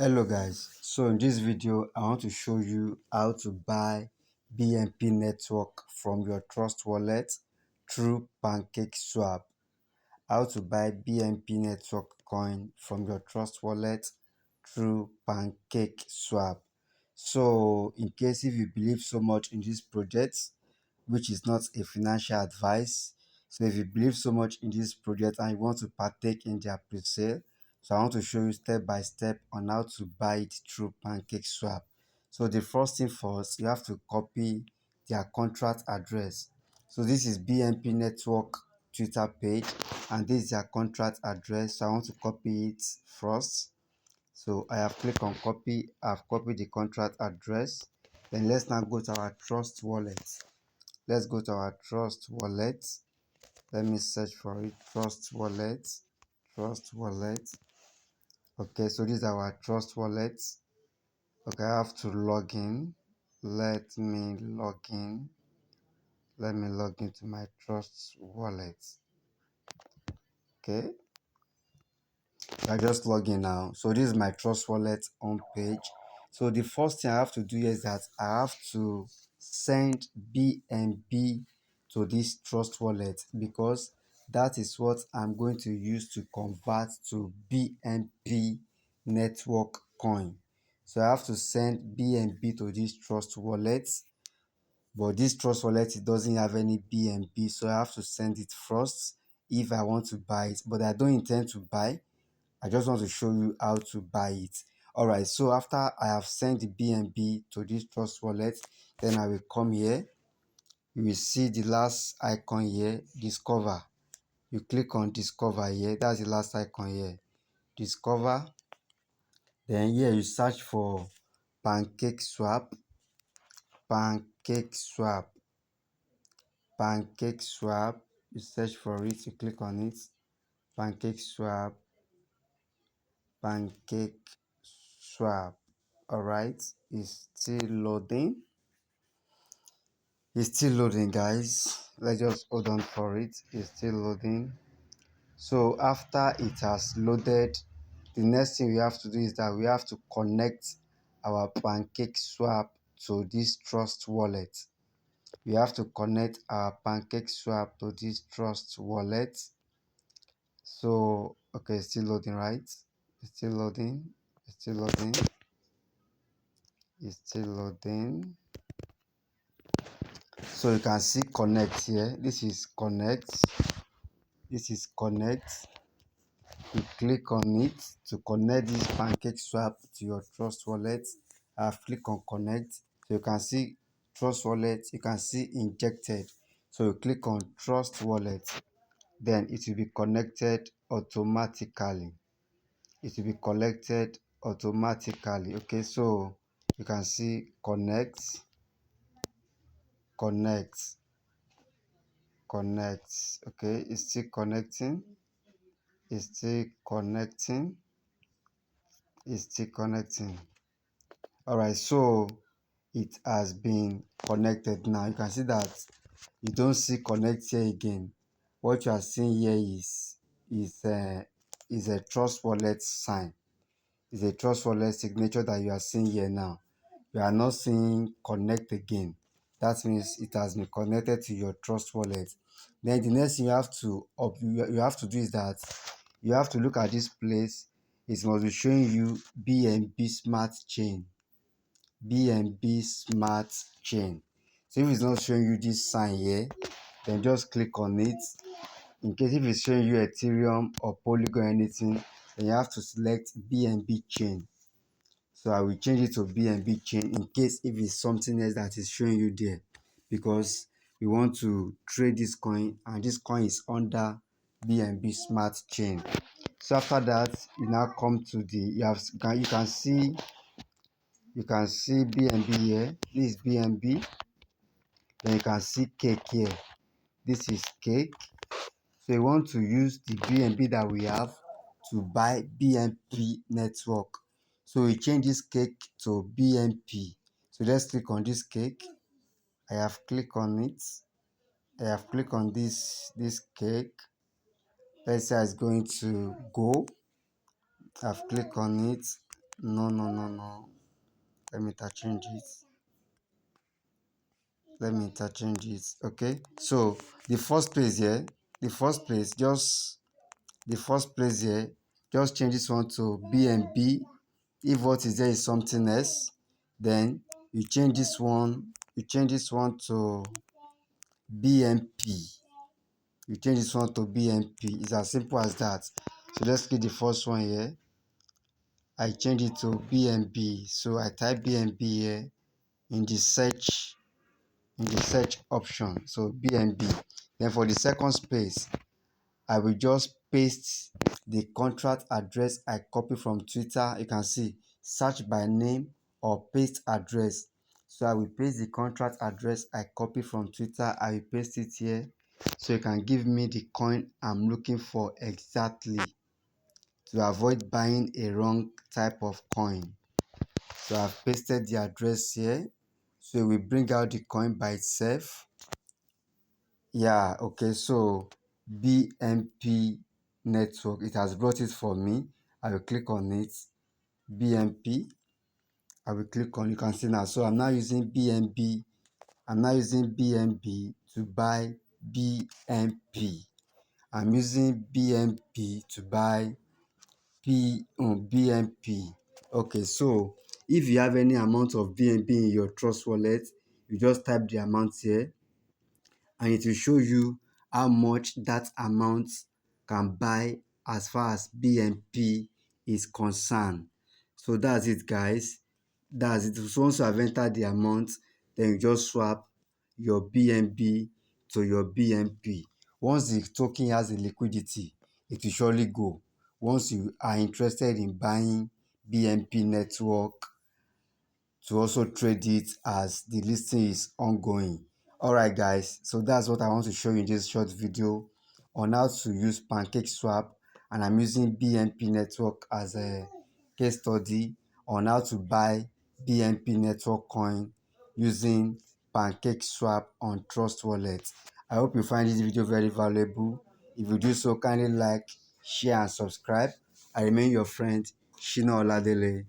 Hello guys, so in this video I want to show you how to buy BNP network from your Trust wallet through Pancakeswap. How to buy BNP network coin from your Trust wallet through Pancakeswap. So in case if you believe so much in this project, which is not a financial advice, so if you believe so much in this project and you want to partake in their pre-sale, so I want to show you step by step on how to buy it through Pancakeswap. So the first thing first, you have to copy their contract address. So this is BNP network Twitter page and this is their contract address. So I want to copy it first. So I have clicked on copy. I've copied the contract address. Then let's now go to our Trust wallet. Let's go to our Trust wallet. Let me search for it. Trust wallet. Trust wallet. Okay, so this is our Trust wallet. Okay, I have to log in. Let me log in. Let me log into my Trust wallet. Okay, I just log in now. So this is my Trust wallet home page. So the first thing I have to do is that I have to send BNB to this Trust wallet because that is what I'm going to use to convert to BNP network coin. So I have to send BNB to this Trust wallet, but this Trust wallet, it doesn't have any BNB, so I have to send it first if I want to buy it, but I don't intend to buy. I just want to show you how to buy it. Alright, so after I have sent the BNB to this Trust wallet, then I will come here. You will see the last icon here, discover. You click on discover here. That's the last icon here. Discover. Then here you search for Pancakeswap. Pancakeswap. Pancakeswap. You search for it. You click on it. Pancakeswap. Pancakeswap. Alright, it's still loading. It's still loading, guys. Let's just hold on for it. It's still loading. So after it has loaded, the next thing we have to do is that we have to connect our Pancakeswap to this Trust wallet. We have to connect our Pancakeswap to this Trust wallet. So okay, it's still loading, right? It's still loading. It's still loading. It's still loading. So you can see connect here. This is connect. This is connect. You click on it to connect this Pancakeswap to your Trust wallet. I've clicked on connect. So you can see Trust wallet. You can see injected. So you click on Trust wallet. Then it will be connected automatically. It will be collected automatically. Okay, so you can see connect, connect, connect. Okay, it's still connecting. It's still connecting. It's still connecting. All right, so it has been connected now. You can see that you don't see connect here again. What you are seeing here is a Trust wallet sign. It's a Trust wallet signature that you are seeing here now. You are not seeing connect again. That means it has been connected to your Trust wallet. Then the next thing you have to do is that you have to look at this place. It must be showing you BNB Smart Chain. BNB Smart Chain. So if it's not showing you this sign here, then just click on it. In case if it's showing you Ethereum or Polygon or anything, then you have to select BNB Chain. So I will change it to BNB Chain in case if it's something else that is showing you there, because we want to trade this coin and this coin is under BNB Smart Chain. So after that, you now come to the you can see BNB here. This is BNB. Then you can see cake here. This is cake. So you want to use the BNB that we have to buy BNP network. So we change this cake to BNP. So let's click on this cake. I have clicked on it. I have clicked on this cake. Let's say it's going to go. I've clicked on it. No. Let me interchange it. Okay, so the first place here, the first place just the first place here just change this one to BNB. If what is there is something else, then you change this one to BNP. It's as simple as that. So let's click the first one here. I change it to BNB. So I type BNB here in the search option. So BNB. Then for the second space, I will just paste the contract address I copy from Twitter. You can see search by name or paste address. So I will paste the contract address I copy from Twitter. I will paste it here so you can give me the coin I'm looking for exactly, to avoid buying a wrong type of coin. So I've pasted the address here. So we bring out the coin by itself. Yeah, okay, so BNP network, it has brought it for me. I will click on it. BNP, I will click on, you can see now. So I'm now using BNB. I'm now using BNB to buy BNP. I'm using BNP to buy BNP. Okay, so if you have any amount of BNB in your Trust wallet, you just type the amount here and it will show you how much that amount can buy as far as BNP is concerned. So that's it, guys. That's it. So once you have entered the amount, then you just swap your BNB to your BNP. Once the token has the liquidity, it will surely go. Once you are interested in buying BNP network to also trade it as the listing is ongoing. All right, guys, so that's what I want to show you in this short video on how to use Pancakeswap, and I'm using BNP network as a case study on how to buy BNP network coin using Pancakeswap on Trust Wallet. I hope you find this video very valuable. If you do so, kindly like, share and subscribe. I remain your friend Shina Oladele.